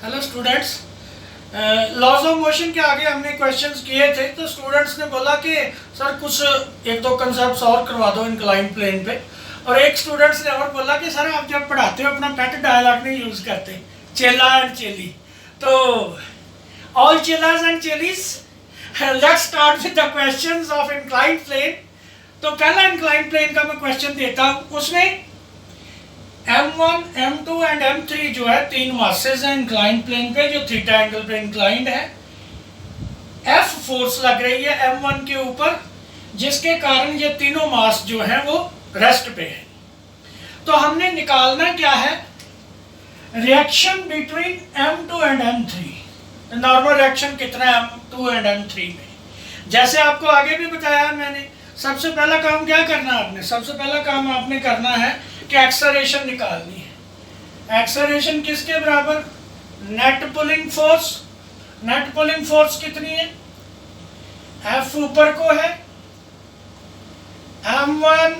Hello students, laws of motion के आगे हमने क्वेश्चंस किए थे तो स्टूडेंट्स ने बोला कि सर कुछ एक दो कंसेप्ट्स और करवा दो इंक्लाइन प्लेन पे। और एक स्टूडेंट्स ने और बोला कि सर आप जब पढ़ाते हो अपना पेट डायलॉग नहीं यूज़ करते, चेला एंड चेली। तो all chelas and chelis, let's start with the questions of incline plane. तो पहला इंक्लाइन प्लेन का मैं क्वेश्चन देता हूँ, उसमें M1, M2 एंड M3 जो है तीन मासेस हैं इंक्लाइन प्लेन पे जो थीटा एंगल पे इंक्लाइंड है। F फोर्स लग रही है M1 के ऊपर जिसके कारण ये तीनों मास जो हैं वो रेस्ट पे है। तो हमने निकालना क्या है, reaction between M2 and M3। Normal reaction कितना है M2 एंड M3 में। जैसे आपको आगे भी बताया मैंने, सबसे पहला काम क्या करना है आपने, सबसे पहला काम आपने करना है कि एक्सेलरेशन निकालनी है। एक्सेलरेशन किसके बराबर, net pulling force. Net pulling force कितनी है, F ऊपर को है M1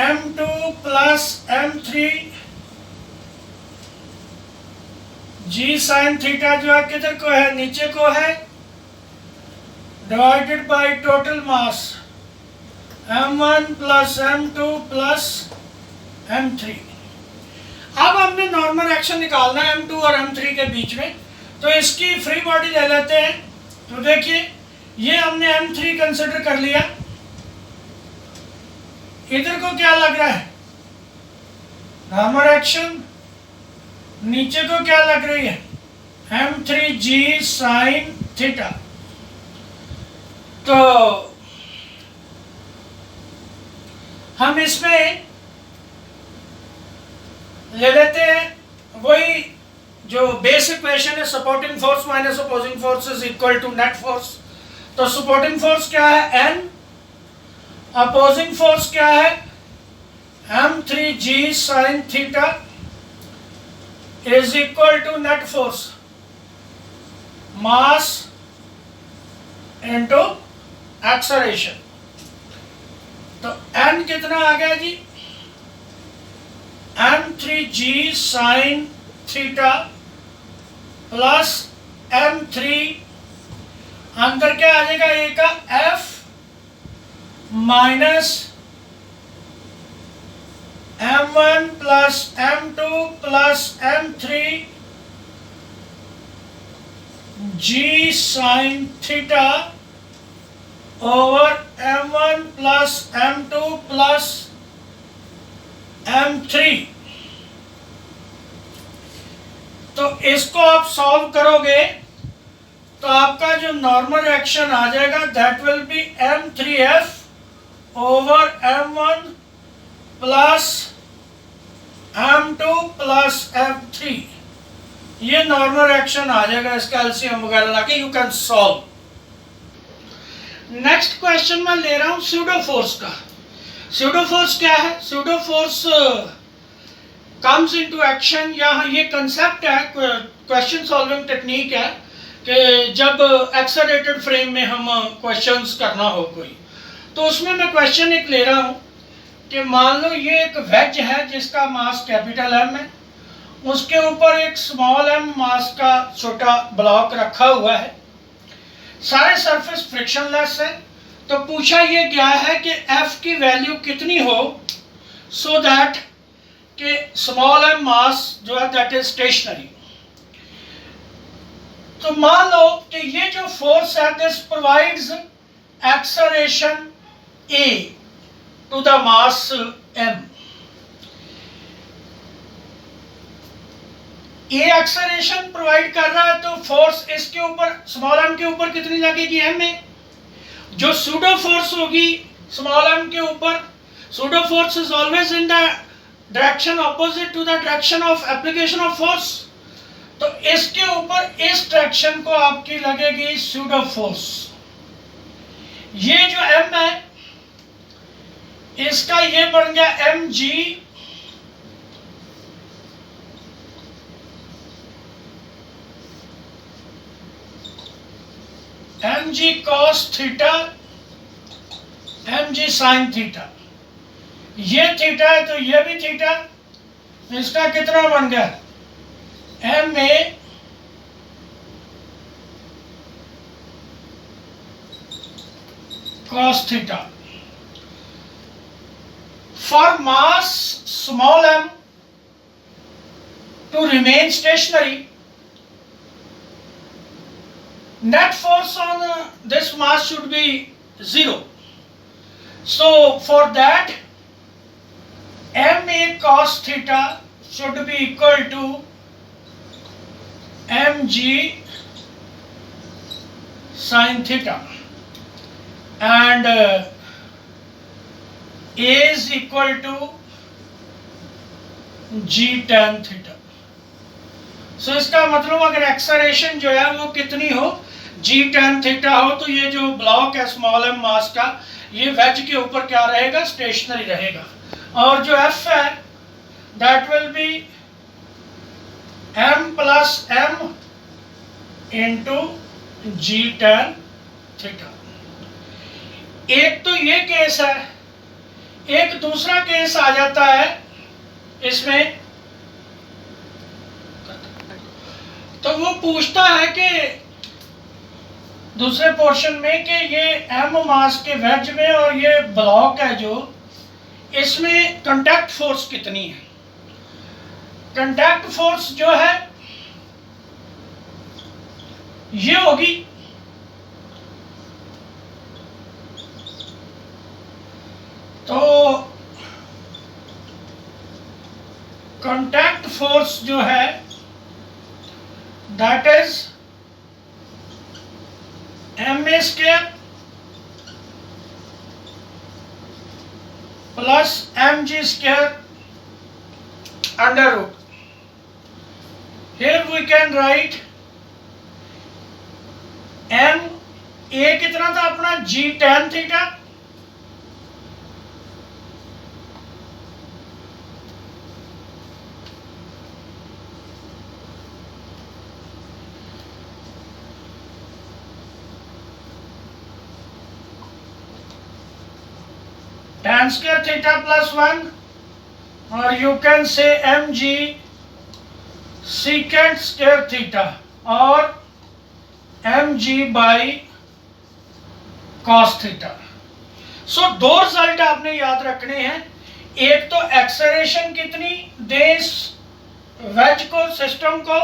M2 plus M3 G sine theta जो है किधर को है, नीचे को है, divided by total mass M1 plus M2 plus M3। अब हमने नॉर्मल एक्शन निकालना है M2 और M3 के बीच में, तो इसकी फ्री बॉडी ले लेते हैं। तो देखिए ये हमने M3 कंसिडर कर लिया, इधर को क्या लग रहा है नॉर्मल एक्शन, नीचे को क्या लग रही है M3G साइन थीटा। तो हम इसमें ले लेते हैं वही जो बेसिक इक्वेशन है, supporting force minus opposing force is equal to net force. तो सपोर्टिंग फोर्स क्या है N, अपोजिंग फोर्स क्या है M3G sine theta is equal to net force mass into acceleration. तो N कितना आ गया जी, M3G sine theta plus M3, अंदर क्या आ जाएगा ए का F minus M1 plus M2 plus M3 G sine theta over M1 plus M2 plus M3। तो इसको आप सॉल्व करोगे तो आपका जो नॉर्मल रिएक्शन आ जाएगा that will B M3F over M1 plus M2 plus M3। ये नॉर्मल रिएक्शन आ जाएगा, इसका एलसीएम वगैरह लाके you can solve. Next question मैं ले रहा हूं स्यूडो फोर्स का। स्यूडो फोर्स क्या है, pseudo force comes into action, या ये कंसेप्ट है, क्वेश्चन सॉल्विंग टेक्निक है कि जब एक्सेलरेटेड फ्रेम में हम क्वेश्चंस करना हो कोई, तो उसमें मैं क्वेश्चन एक ले रहा हूँ कि मान लो ये एक वेज है जिसका मास कैपिटल M है, उसके ऊपर एक स्मॉल m मास का छोटा ब्लॉक रखा हुआ है, सारे सरफेस फ्रिक्शनलेस है। तो पूछा ये गया है कि F की वैल्यू कितनी हो सो दैट कि स्मॉल m मास जो है दैट इज स्टेशनरी। तो मान लो कि ये जो फोर्स है this provides acceleration A to the mass M। ये एक्सेलरेशन प्रोवाइड कर रहा है तो फोर्स इसके ऊपर स्मॉल m के ऊपर कितनी लगेगी M में। जो सूडो फोर्स होगी स्मॉल m के ऊपर, pseudo force is always in the direction opposite to the direction of application of force. तो इसके ऊपर इस डायरेक्शन को आपकी लगेगी सूडो फोर्स। ये जो m है इसका ये बन गया mg mg cos theta mg sin theta. ये थीटा है तो ये भी थीटा, इसका कितना बन गया, M A cos theta. For mass small m to remain stationary, net force on this mass should be 0. So for that, ma cos theta should be equal to mg sin theta, and A is equal to g tan theta. सो इसका मतलब अगर acceleration जो है वो कितनी हो, जी tan theta हो, तो ये जो ब्लॉक है स्मॉल एम मास का, ये वेज के ऊपर क्या रहेगा, स्टेशनरी रहेगा. और जो एफ है that will be m plus m into g tan theta. एक तो ये केस है, एक दूसरा केस आ जाता है इसमें, तो वो पूछता है कि दूसरे पोर्शन में कि ये एम मास के वेज में और ये ब्लॉक है जो, इसमें कांटेक्ट फोर्स कितनी है. कांटेक्ट फोर्स जो है ये होगी तो कांटेक्ट फोर्स जो है that is ma square plus mg square under root. Here we can write m a कितना था अपना, g tan theta, tan square theta plus 1, or you can say mg secant square theta or mg by cos theta. सो दो result आपने याद रखने हैं. एक तो एक्सेलरेशन कितनी दे इस वेज को, सिस्टम को,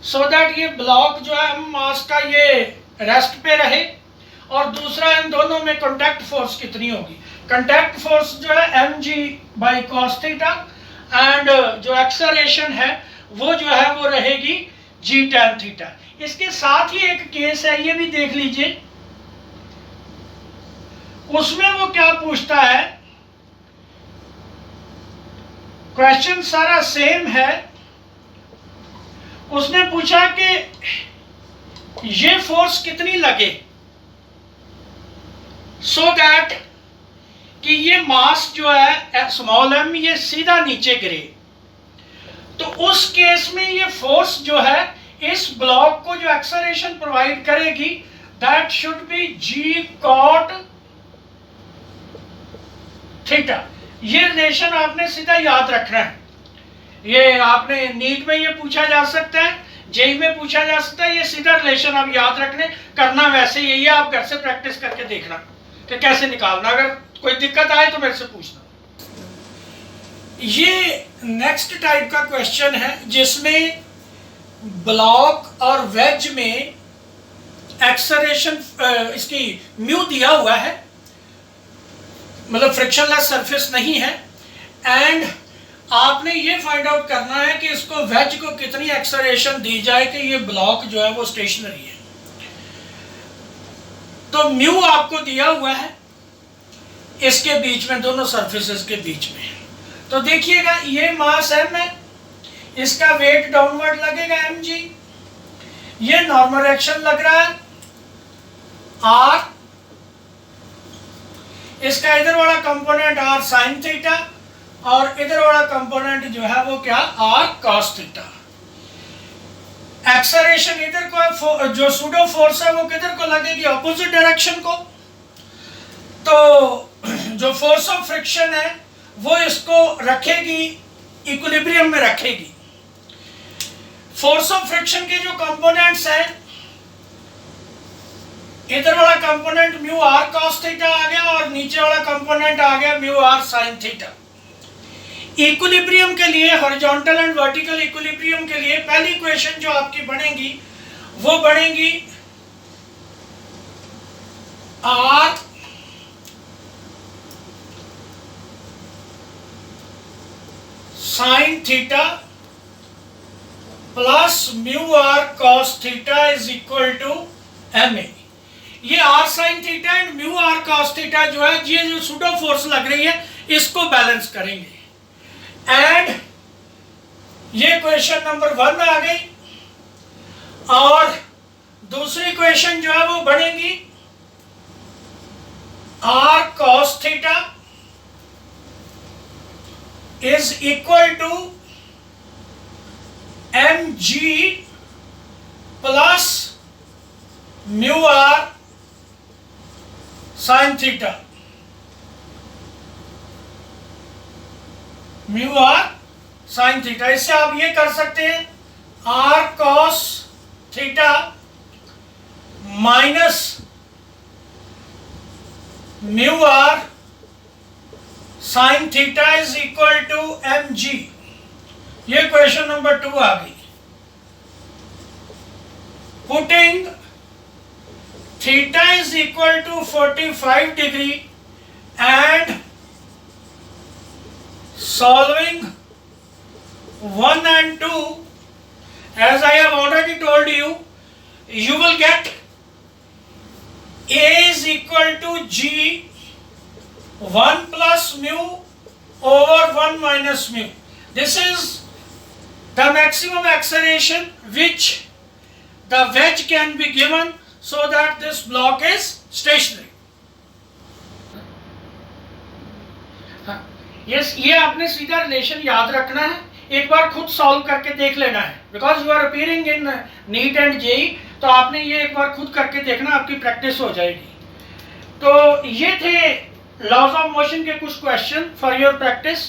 सो दैट ये ब्लॉक जो है मास का ये रेस्ट पे रहे, और दूसरा इन दोनों में कांटेक्ट फोर्स कितनी होगी. कांटेक्ट फोर्स जो है mg by cos theta, and जो एक्सेलरेशन है वो जो है वो रहेगी g tan थीटा. इसके साथ ही एक केस है, ये भी देख लीजिए, उसमें वो क्या पूछता है, क्वेश्चन सारा सेम है. उसने पूछा कि ये फोर्स कितनी लगे सो दैट कि ये मास जो है स्मॉल m ये सीधा नीचे गिरे. तो उस केस में ये फोर्स जो है इस ब्लॉक को जो एक्सेलरेशन प्रोवाइड करेगी that should be g cot theta. ये रिलेशन आपने सीधा याद रखना है. ये आपने नीट में ये पूछा जा सकता है, जेई में पूछा जा सकता है. ये सीधा रिलेशन आप याद रखने, करना वैसे यही है. आप घर से प्रैक्टिस करके देखना कि कैसे निकालना. अगर कोई दिक्कत आए तो मेरे से पूछना. ये नेक्स्ट टाइप का क्वेश्चन है जिसमें ब्लॉक और वेज में एक्सेलरेशन इसकी म्यू दिया हुआ है, मतलब फ्रिक्शनलेस सरफेस नहीं है, एंड आपने ये फाइंड आउट करना है कि इसको वेज को कितनी एक्सेलरेशन दी जाए कि ये ब्लॉक जो है वो स्टेशनरी है. तो म्यू आपको दिया हुआ है इसके बीच में, दोनों सरफेसेस के बीच में. तो देखिएगा ये मास m है, इसका वेट डाउनवर्ड लगेगा mg, ये नॉर्मल एक्शन लग रहा है r, इसका इधर वाला कंपोनेंट r sin थीटा, और इधर वाला कंपोनेंट जो है वो क्या, r cos थीटा. एक्सेलरेशन इधर को, जो सूडो फोर्स है वो किधर को लगेगी, ऑपोजिट डायरेक्शन को. तो जो फोर्स ऑफ फ्रिक्शन है वो इसको रखेगी, इक्विलिब्रियम में रखेगी. फोर्स ऑफ फ्रिक्शन के जो कंपोनेंट्स हैं इधर वाला component mu R cos theta आ गया और नीचे वाला कंपोनेंट आ गया mu R sine theta. Equilibrium के लिए, हॉरिजॉन्टल एंड वर्टिकल इक्विलिब्रियम के लिए पहली इक्वेशन जो आपकी बनेगी वो बनेगी R sine theta plus mu R cos theta is equal to M A. ये R sine theta and mu R cos theta जो है, ये जो सूडो फोर्स लग रही है इसको बैलेंस करेंगे। एंड ये क्वेश्चन नंबर 1 आ गई। और दूसरी क्वेश्चन जो है वो बनेगी R cos theta is equal to M G plus mu R sine theta, mu R sine theta. इससे आप ये कर सकते हैं R cos theta minus mu R sine theta is equal to M G. ये क्वेश्चन नंबर 2 आ गई। Putting theta is equal to 45 degree and solving 1 and 2, as I have already told you, you will get A is equal to G 1 plus mu over 1 minus mu. This is the maximum acceleration which the wedge can be given so that this block is stationary. Yes, ये आपने सीधा relation याद रखना है, एक बार खुद solve करके देख लेना है, because you are appearing in NEET and JEE, तो आपने ये एक बार खुद करके देखना, आपकी प्रैक्टिस हो जाएगी। तो ये थे लॉज ऑफ मोशन के कुछ क्वेश्चन फॉर योर प्रैक्टिस।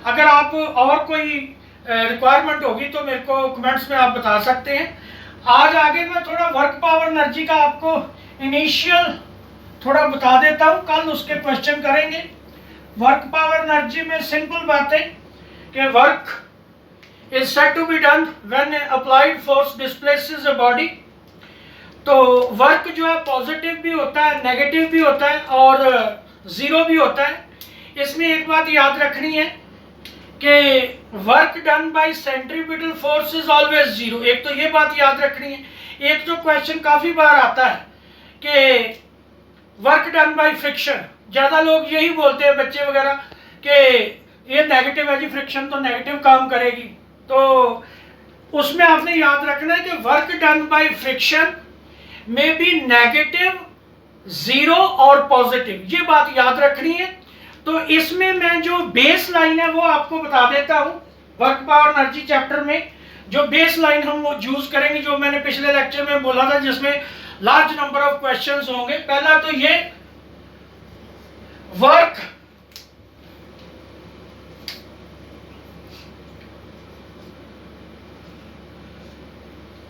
अगर आप और कोई रिक्वायरमेंट होगी तो मेरे को कमेंट्स में आप बता सकते हैं। आज आगे मैं थोड़ा वर्क पावर एनर्जी का आपको इनिशियल थोड़ा बता देता हूँ, कल उसके क्वेश्चन करेंगे। वर्क पावर एनर्जी में सिंपल बात है कि work is said to be done when applied force displaces a body. तो वर्क जो है पॉजिटिव भी होता है, नेगेटिव भी होता है और जीरो भी होता है। इसमें एक बात याद रखनी है कि work done by centripetal force is always zero. एक तो ये बात याद रखनी है। एक जो क्वेश्चन काफी बार आता है कि वर्क डन बाय फ्रिक्शन, ज्यादा लोग यही बोलते हैं बच्चे वगैरह कि ये नेगेटिव है जी, फ्रिक्शन तो नेगेटिव काम करेगी। तो उसमें आपने याद रखना है कि वर्क डन बाय फ्रिक्शन में भी नेगेटिव, जीरो और पॉजिटिव, ये बात याद रखनी है। तो इसमें मैं जो बेस लाइन है वो आपको बता देता हूं। वर्क पावर एनर्जी चैप्टर में जो बेस लाइन हम वो यूज करेंगे, जो मैंने पिछले लेक्चर में बोला था, जिसमें लार्ज नंबर ऑफ क्वेश्चंस होंगे। पहला तो ये work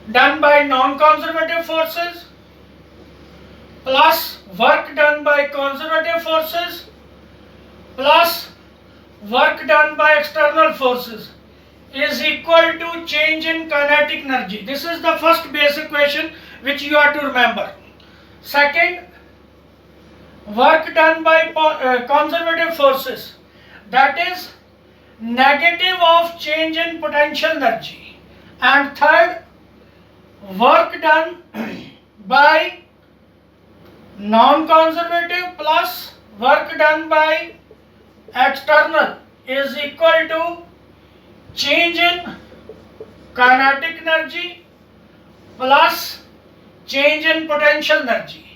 done by non-conservative forces plus work done by conservative forces plus work done by external forces is equal to change in kinetic energy. This is the first basic equation which you have to remember. Second, work done by conservative forces, that is negative of change in potential energy. And third, work done by non-conservative plus work done by external is equal to change in kinetic energy plus change in potential energy.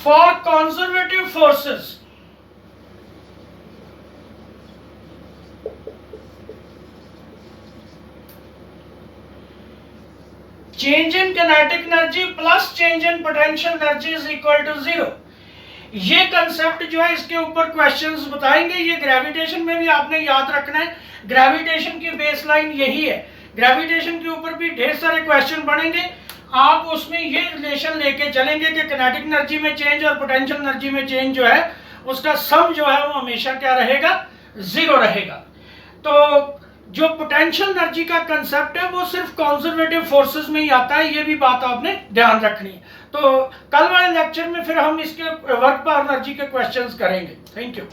For conservative forces, change in kinetic energy plus change in potential energy is equal to 0. ये concept जो है इसके ऊपर questions बताएंगे। ये gravitation में भी आपने याद रखना है। ग्रेविटेशन की बेसलाइन यही है। ग्रेविटेशन के ऊपर भी ढेर सारे क्वेश्चन बनेंगे। आप उसमें ये रिलेशन लेके चलेंगे कि किनेटिक एनर्जी में चेंज और पोटेंशियल एनर्जी में चेंज जो है उसका सम जो है वो हमेशा क्या रहेगा, 0 रहेगा। तो जो पोटेंशियल एनर्जी का कंसेप्ट है वो सिर्फ कंजर्वेटिव फोर्सेस में ही आता है, ये भी बात आपने ध्यान रखनी है। तो कल वाले लेक्चर में फिर हम इसके वर्क पावर एनर्जी के क्वेश्चंस करेंगे। Thank you.